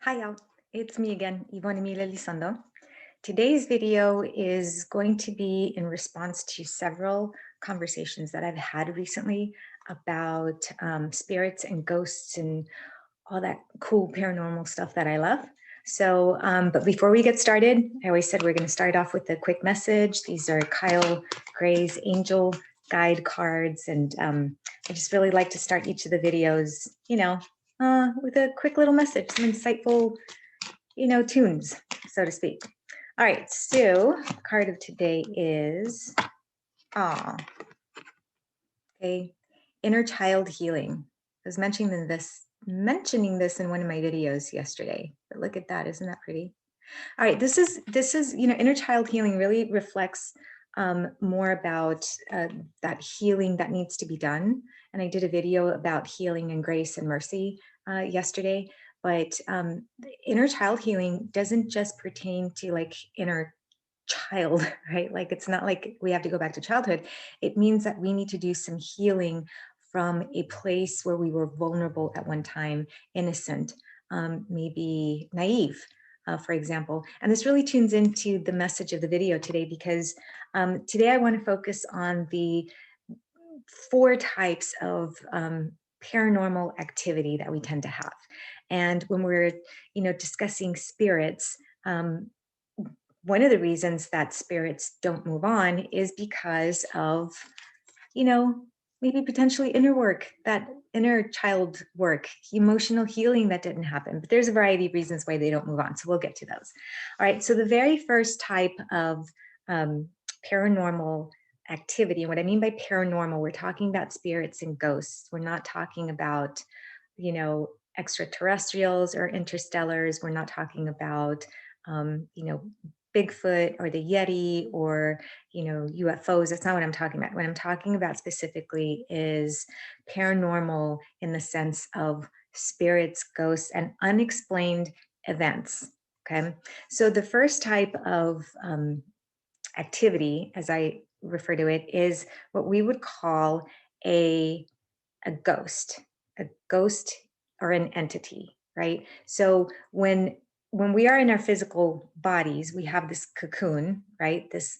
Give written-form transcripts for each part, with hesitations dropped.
Hi, y'all. It's me again, Ivonne Emilia Lisondo. Today's video is going to be in response to several conversations that I've had recently about spirits and ghosts and all that cool paranormal stuff that I love. So, but before we get started, I always said we're going to start off with a quick message. These are Kyle Gray's angel guide cards, and I just really like to start each of the videos, with a quick little message, some insightful, tunes, so to speak. All right, so card of today is, okay, inner child healing. I was mentioning this in one of my videos yesterday, but look at that, isn't that pretty? All right, this is inner child healing really reflects more about that healing that needs to be done. And I did a video about healing and grace and mercy yesterday. But the inner child healing doesn't just pertain to like inner child, right? Like it's not like we have to go back to childhood. It means that we need to do some healing from a place where we were vulnerable at one time, innocent, maybe naive, for example. And this really tunes into the message of the video today, because today I want to focus on the 4 types of paranormal activity that we tend to have. And when we're, discussing spirits, one of the reasons that spirits don't move on is because of, you know, maybe potentially inner work, that inner child work, emotional healing that didn't happen. But there's a variety of reasons why they don't move on. So we'll get to those. All right. So the very first type of paranormal activity, and what I mean by paranormal, we're talking about spirits and ghosts. We're not talking about, extraterrestrials or interstellars. We're not talking about, Bigfoot or the Yeti or UFOs. That's not what I'm talking about. What I'm talking about specifically is paranormal in the sense of spirits, ghosts, and unexplained events. Okay, so the first type of activity, as I refer to it, is what we would call a a ghost, a ghost or an entity, right? So when we are in our physical bodies, we have this cocoon, right? This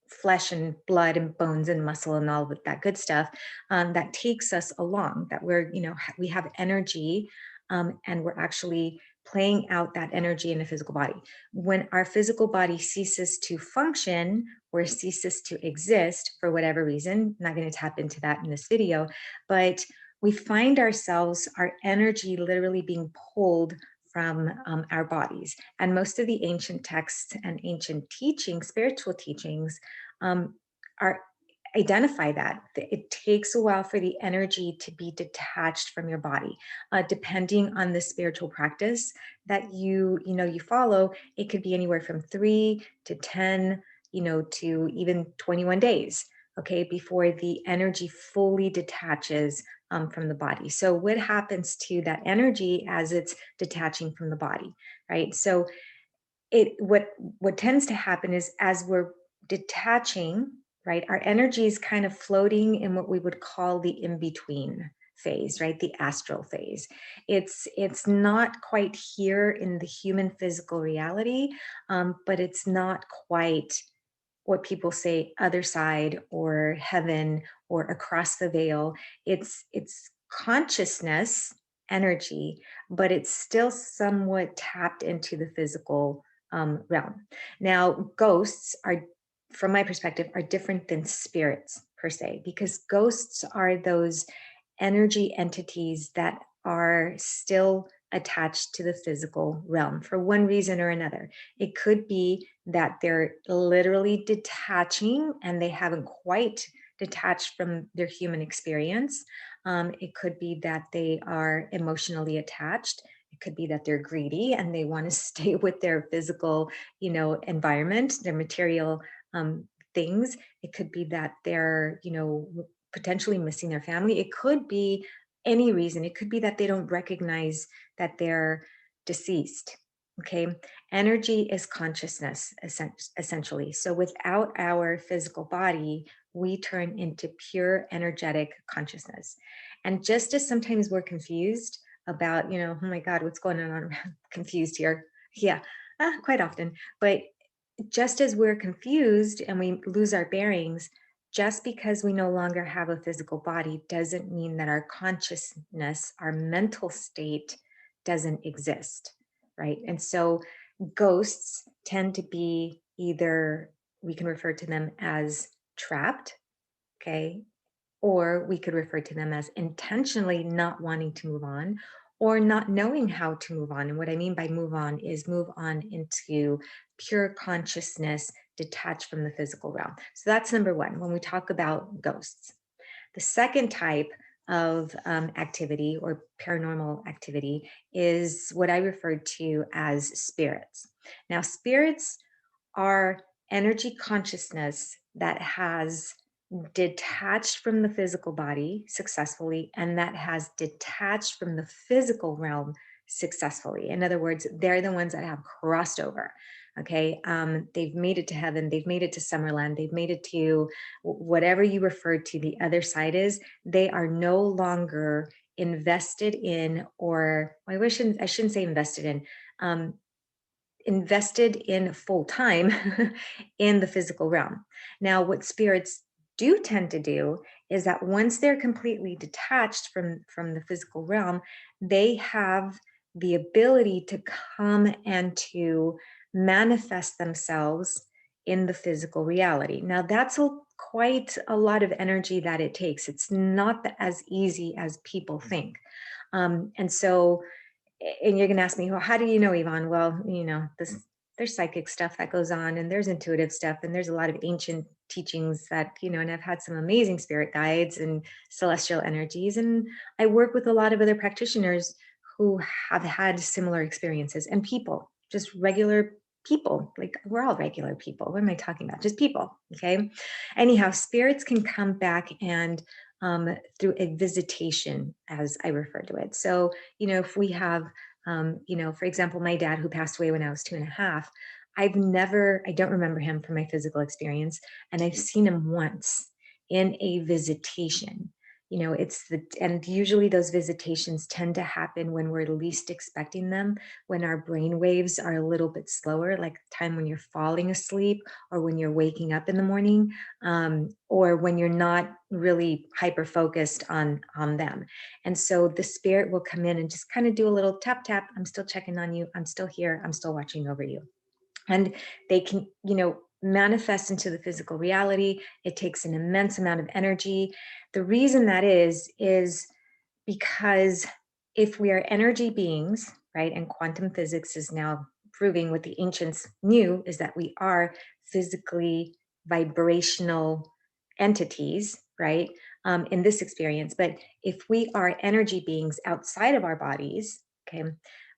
flesh and blood and bones and muscle and all of that good stuff that takes us along. That we're, we have energy, and we're actually playing out that energy in the physical body. When our physical body ceases to function or ceases to exist for whatever reason, I'm not going to tap into that in this video, but we find ourselves, our energy literally being pulled from our bodies. And most of the ancient texts and ancient teachings, spiritual teachings, are identify that it takes a while for the energy to be detached from your body, depending on the spiritual practice that you follow. It could be anywhere from 3 to 10, to even 21 days, okay, before the energy fully detaches from the body. So what happens to that energy as it's detaching from the body, right? So what tends to happen is, as we're detaching, right, our energy is kind of floating in what we would call the in-between phase, right, the astral phase. It's not quite here in the human physical reality, but it's not quite what people say other side or heaven or across the veil. It's consciousness energy, but it's still somewhat tapped into the physical realm. Now, ghosts are, from my perspective, are different than spirits per se, because ghosts are those energy entities that are still attached to the physical realm for one reason or another. It could be that they're literally detaching and they haven't quite detached from their human experience. It could be that they are emotionally attached. It could be that they're greedy and they want to stay with their physical, environment, their material things. It could be that they're, potentially missing their family. It could be any reason. It could be that they don't recognize that they're deceased. Okay. Energy is consciousness, essentially. So without our physical body, we turn into pure energetic consciousness. And just as sometimes we're confused about, oh my God, what's going on? I'm confused here. Yeah, quite often. But just as we're confused and we lose our bearings, just because we no longer have a physical body doesn't mean that our consciousness, our mental state doesn't exist, right? And so ghosts tend to be either, we can refer to them as trapped, okay, or we could refer to them as intentionally not wanting to move on or not knowing how to move on. And what I mean by move on is move on into pure consciousness detached from the physical realm. So that's number one when we talk about ghosts. The second type of activity or paranormal activity is what I refer to as spirits. Now, spirits are energy consciousness that has detached from the physical body successfully and that has detached from the physical realm successfully. In other words, they're the ones that have crossed over. Okay. They've made it to heaven, they've made it to Summerland, they've made it to whatever you refer to the other side is. They are no longer invested in, or I shouldn't say invested in, um, invested in full time in the physical realm. Now, what spirits do tend to do is that once they're completely detached from the physical realm, they have the ability to come and to manifest themselves in the physical reality. Now, that's quite a lot of energy that it takes. It's not as easy as people think. And so and you're going to ask me, well, how do you know, Yvonne? Well, there's psychic stuff that goes on, and there's intuitive stuff, and there's a lot of ancient teachings that, and I've had some amazing spirit guides and celestial energies. And I work with a lot of other practitioners who have had similar experiences, and people, just regular people. Like, we're all regular people. What am I talking about? Just people. Okay. Anyhow, spirits can come back and through a visitation, as I refer to it. So, if we have, for example, my dad who passed away when I was 2.5, I don't remember him from my physical experience, and I've seen him once in a visitation. And usually those visitations tend to happen when we're least expecting them, when our brain waves are a little bit slower, like the time when you're falling asleep or when you're waking up in the morning, or when you're not really hyper focused on them. And so the spirit will come in and just kind of do a little tap, tap. I'm still checking on you. I'm still here. I'm still watching over you. And they can, manifest into the physical reality. It takes an immense amount of energy. The reason that is because if we are energy beings, right, and quantum physics is now proving what the ancients knew is that we are physically vibrational entities, right, in this experience. But if we are energy beings outside of our bodies, okay,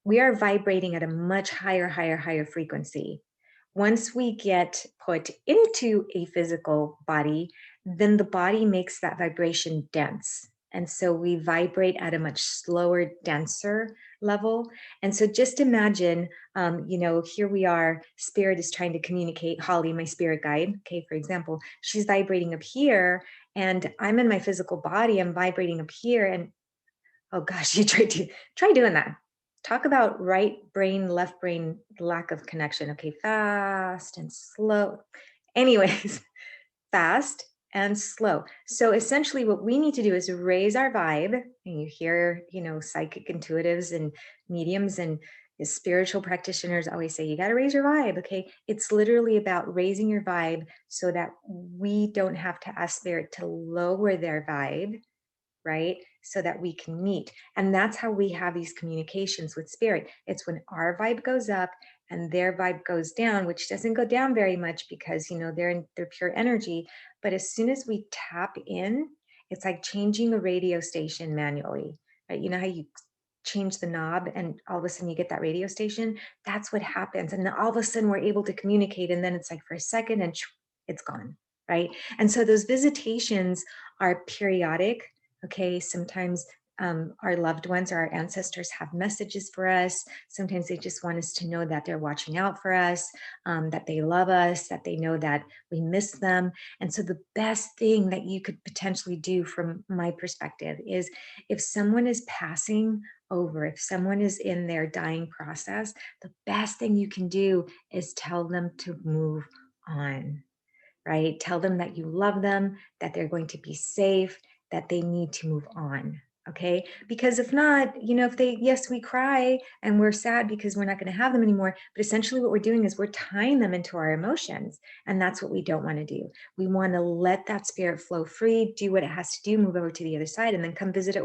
we are vibrating at a much higher frequency. Once we get put into a physical body, then the body makes that vibration dense. And so we vibrate at a much slower, denser level. And so just imagine, here we are, spirit is trying to communicate. Holly, my spirit guide, okay, for example, she's vibrating up here, and I'm in my physical body, I'm vibrating up here. And oh gosh, you try doing that. Talk about right brain, left brain, lack of connection. Okay, fast and slow. Anyways, fast and slow. So essentially what we need to do is raise our vibe. And you hear, psychic intuitives and mediums and the spiritual practitioners always say, you got to raise your vibe. Okay. It's literally about raising your vibe so that we don't have to ask spirit to lower their vibe, right? So that we can meet. And that's how we have these communications with spirit. It's when our vibe goes up and their vibe goes down, which doesn't go down very much because, they're pure energy. But as soon as we tap in, it's like changing a radio station manually, right? You know how you change the knob and all of a sudden you get that radio station? That's what happens. And then all of a sudden we're able to communicate. And then it's like for a second and it's gone, right? And so those visitations are periodic. Okay, sometimes our loved ones or our ancestors have messages for us. Sometimes they just want us to know that they're watching out for us, that they love us, that they know that we miss them. And so the best thing that you could potentially do from my perspective is, if someone is passing over, if someone is in their dying process, the best thing you can do is tell them to move on, right? Tell them that you love them, that they're going to be safe, that they need to move on. Okay. Because if not, if they, yes, we cry and we're sad because we're not going to have them anymore. But essentially, what we're doing is we're tying them into our emotions. And that's what we don't want to do. We want to let that spirit flow free, do what it has to do, move over to the other side, and then come visit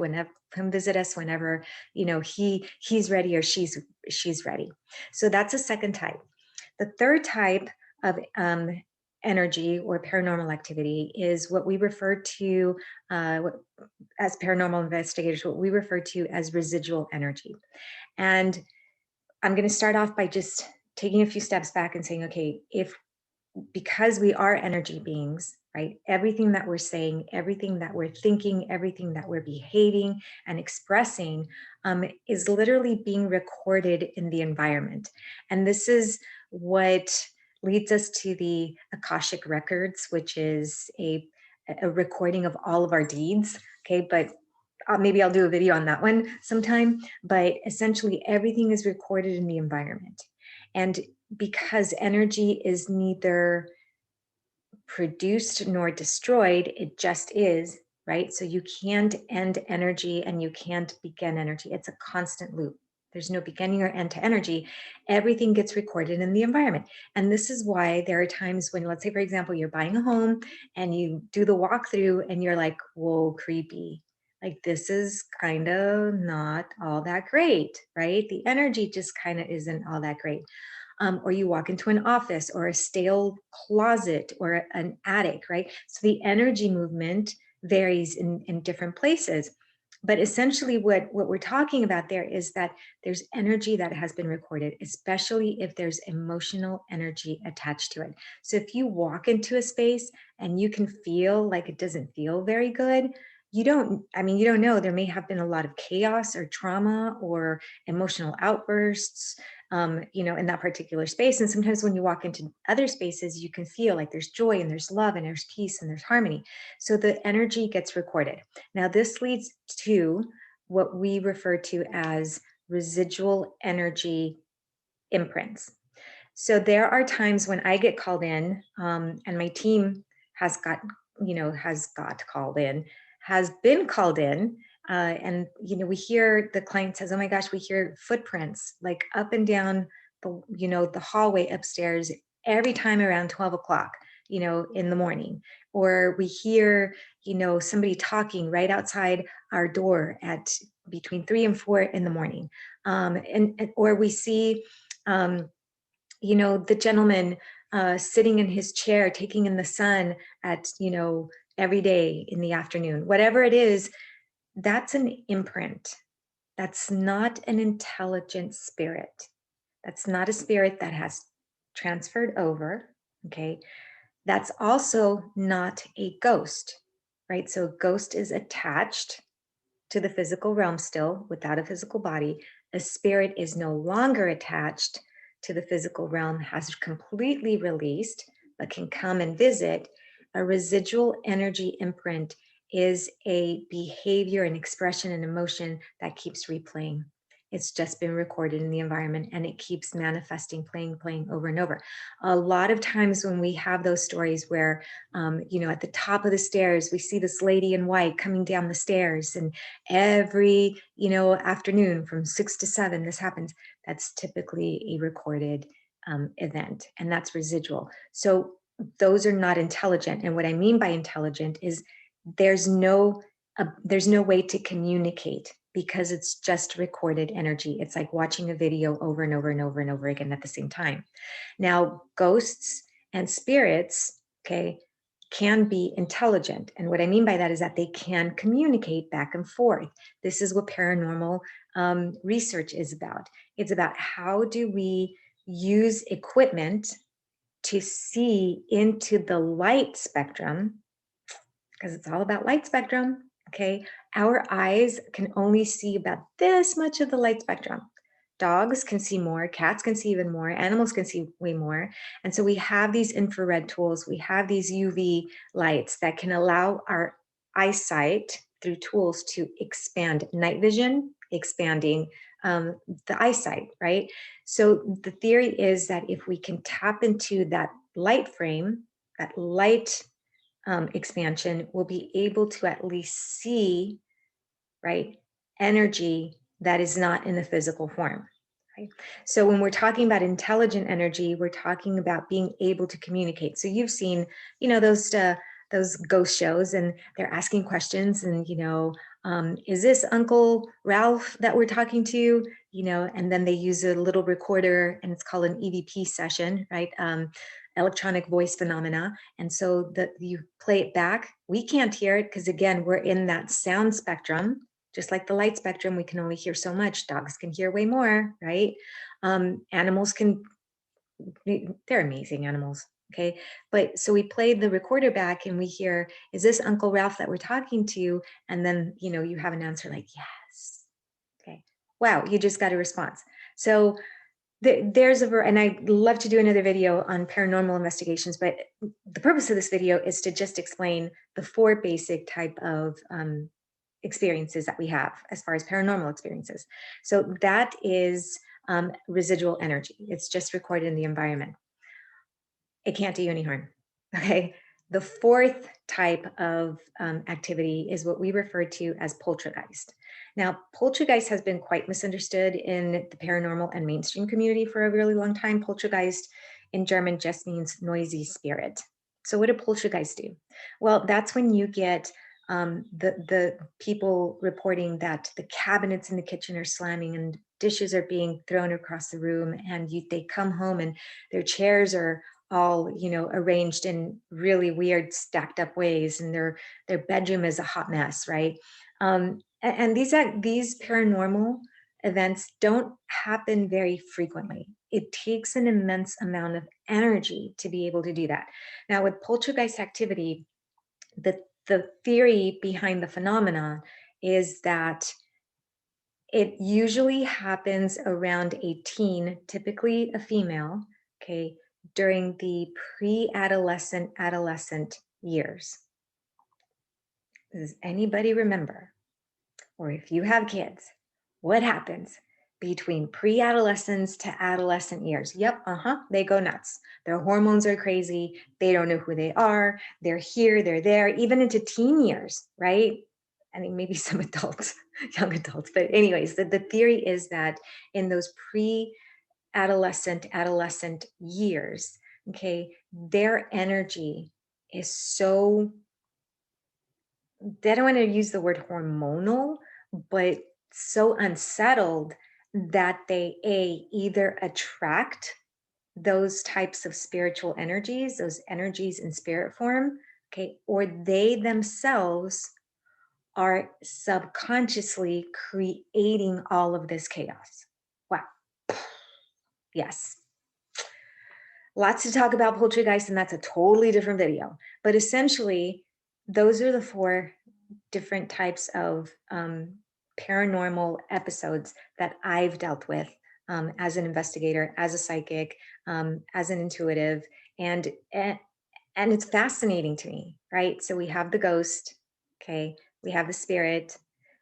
us whenever, he's ready or she's ready. So that's a second type. The third type of energy or paranormal activity is what we refer to as paranormal investigators, what we refer to as residual energy. And I'm going to start off by just taking a few steps back and saying, okay, because we are energy beings, right? Everything that we're saying, everything that we're thinking, everything that we're behaving and expressing is literally being recorded in the environment. And this is what leads us to the Akashic records, which is a recording of all of our deeds. Okay, but maybe I'll do a video on that one sometime. But essentially, everything is recorded in the environment. And because energy is neither produced nor destroyed, it just is, right? So you can't end energy and you can't begin energy. It's a constant loop. There's no beginning or end to energy. Everything gets recorded in the environment. And this is why there are times when, let's say, for example, you're buying a home and you do the walkthrough and you're like, whoa, creepy. Like, this is kind of not all that great, right? The energy just kind of isn't all that great. Or you walk into an office or a stale closet or an attic, right? So the energy movement varies in different places. But essentially, what we're talking about there is that there's energy that has been recorded, especially if there's emotional energy attached to it. So if you walk into a space and you can feel like it doesn't feel very good, you don't know. There may have been a lot of chaos or trauma or emotional outbursts in that particular space. And sometimes when you walk into other spaces, you can feel like there's joy and there's love and there's peace and there's harmony. So the energy gets recorded. Now, this leads to what we refer to as residual energy imprints. So there are times when I get called in, and my team has got, has been called in, and we hear the client says, "Oh my gosh, we hear footprints like up and down the hallway upstairs every time around 12 o'clock, in the morning." Or we hear, somebody talking right outside our door at between 3 and 4 in the morning, or we see. The gentleman sitting in his chair, taking in the sun at, every day in the afternoon, whatever it is, that's an imprint. That's not an intelligent spirit. That's not a spirit that has transferred over. Okay. That's also not a ghost, right? So a ghost is attached to the physical realm still without a physical body. A spirit is no longer attached to the physical realm, has completely released, but can come and visit. A residual energy imprint is a behavior, an expression, an emotion that keeps replaying. It's just been recorded in the environment and it keeps manifesting, playing over and over. A lot of times when we have those stories where, at the top of the stairs, we see this lady in white coming down the stairs, and every, afternoon from 6 to 7, this happens. That's typically a recorded event, and that's residual. So those are not intelligent. And what I mean by intelligent is there's no way to communicate because it's just recorded energy. It's like watching a video over and over and over and over again at the same time. Now, ghosts and spirits, okay, can be intelligent. And what I mean by that is that they can communicate back and forth. This is what paranormal research is about. It's about how do we use equipment to see into the light spectrum, because it's all about light spectrum, Okay. Our eyes can only see about this much of the light spectrum. Dogs can see more, cats can see even more, animals can see way more. And so we have these infrared tools, we have these UV lights that can allow our eyesight through tools to expand night vision, expanding the eyesight, right? So the theory is that if we can tap into that light frame, that light expansion, we'll be able to at least see, right, energy that is not in the physical form. Right? So when we're talking about intelligent energy, we're talking about being able to communicate. So you've seen, those ghost shows, and they're asking questions, and is this Uncle Ralph that we're talking to? And then they use a little recorder, and it's called an EVP session, right? Electronic voice phenomena. And so that you play it back, we can't hear it because again, we're in that sound spectrum. Just like the light spectrum, we can only hear so much. Dogs can hear way more, right? Animals can, they're amazing animals. Okay. But so we played the recorder back and we hear, is this Uncle Ralph that we're talking to? And then, you have an answer like, yes. Okay. Wow. You just got a response. So there's and I'd love to do another video on paranormal investigations, but the purpose of this video is to just explain the 4 basic type of experiences that we have as far as paranormal experiences. So that is residual energy. It's just recorded in the environment. It can't do you any harm. Okay. The 4th type of activity is what we refer to as poltergeist. Now, poltergeist has been quite misunderstood in the paranormal and mainstream community for a really long time. Poltergeist in German just means noisy spirit. So, what do poltergeist do? Well, that's when you get the people reporting that the cabinets in the kitchen are slamming and dishes are being thrown across the room, and they come home and their chairs are all arranged in really weird stacked up ways, and their bedroom is a hot mess, right? And these paranormal events don't happen very frequently. It takes an immense amount of energy to be able to do that. Now with poltergeist activity, the theory behind the phenomenon is that it usually happens around a teen, typically a female, okay, during the pre-adolescent, adolescent years. Does anybody remember, or if you have kids, what happens between pre-adolescence to adolescent years? Yep, they go nuts. Their hormones are crazy. They don't know who they are. They're here, they're there, even into teen years, right? I mean, maybe some adults, young adults, but anyways, the theory is that in those pre-adolescent, adolescent years, okay, their energy is so, they don't want to use the word hormonal, but so unsettled that they either attract those types of spiritual energies, those energies in spirit form, okay, or they themselves are subconsciously creating all of this chaos. Wow. Yes. Lots to talk about poltergeist, and that's a totally different video. But essentially, those are the 4 different types of paranormal episodes that I've dealt with as an investigator, as a psychic, as an intuitive, and and it's fascinating to me, right? So we have the ghost, okay, we have the spirit,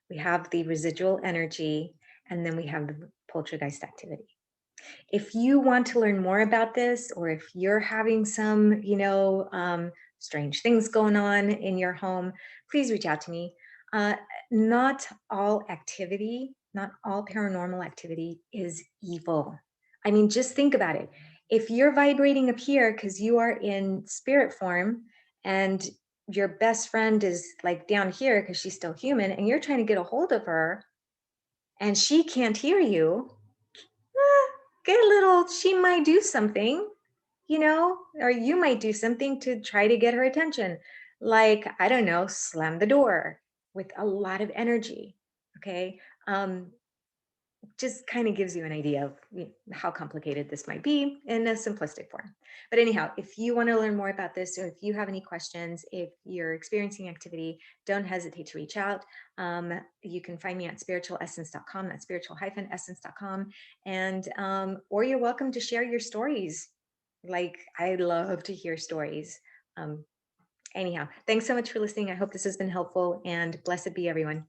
we have the residual energy, and then we have the poltergeist activity. If you want to learn more about this, or if you're having some, strange things going on in your home, please reach out to me. Uh, Not all activity, not all paranormal activity is evil. I mean, just think about it. If you're vibrating up here because you are in spirit form, and your best friend is like down here because she's still human, and you're trying to get a hold of her and she can't hear you, get a little, she might do something, or you might do something to try to get her attention. Like, I don't know, slam the door with a lot of energy. Okay. just kind of gives you an idea of how complicated this might be in a simplistic form. But anyhow, if you want to learn more about this, or if you have any questions, if you're experiencing activity, don't hesitate to reach out. You can find me at spiritualessence.com, that's spiritual-essence.com. And, or you're welcome to share your stories. Like, I love to hear stories. Um, Anyhow, thanks so much for listening. I hope this has been helpful, and blessed be everyone.